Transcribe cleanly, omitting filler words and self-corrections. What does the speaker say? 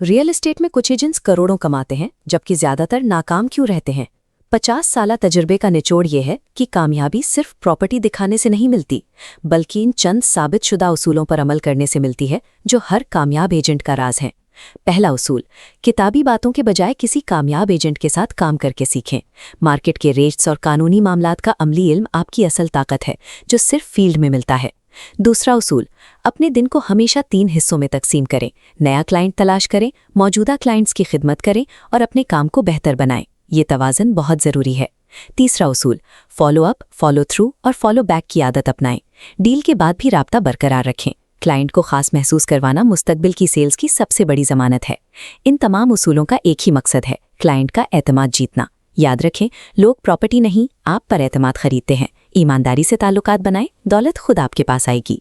Real estate में कुछ agents करोड़ों कमाते हैं जबकि ज्यादातर नाकाम क्यों रहते हैं? 50 साल तजुर्बे का निचोड़ ये है कि कामयाबी सिर्फ प्रॉपर्टी दिखाने से नहीं मिलती, बल्कि इन चंद साबितशुदा उसूलों पर अमल करने से मिलती है जो हर कामयाब एजेंट का राज है। पहला उसूल, किताबी बातों के बजाय किसी कामयाब एजेंट के साथ काम करके सीखें। मार्केट के रेट्स और कानूनी मामलात का अमली इल्म आपकी असल ताकत है, जो सिर्फ फील्ड में मिलता है। दूसरा उसूल, अपने दिन को हमेशा 3 हिस्सों में तकसीम करें। नया क्लाइंट तलाश करें, मौजूदा क्लाइंट्स की खिदमत करें और अपने काम को बेहतर बनाएं। ये तवाज़न बहुत ज़रूरी है। तीसरा उसूल, फॉलो अप, फॉलो थ्रू और फॉलो बैक की आदत अपनाएं। डील के बाद भी राब्ता बरकरार रखें। क्लाइंट को खास महसूस करवाना मुस्तकबिल की सेल्स की सबसे बड़ी जमानत है। इन तमाम उसूलों का एक ही मकसद है, क्लाइंट का एतमाद जीतना। याद रखें, लोग प्रॉपर्टी नहीं, आप पर एतमाद खरीदते हैं। ईमानदारी से ताल्लुकात बनाएं, दौलत खुद आपके पास आएगी।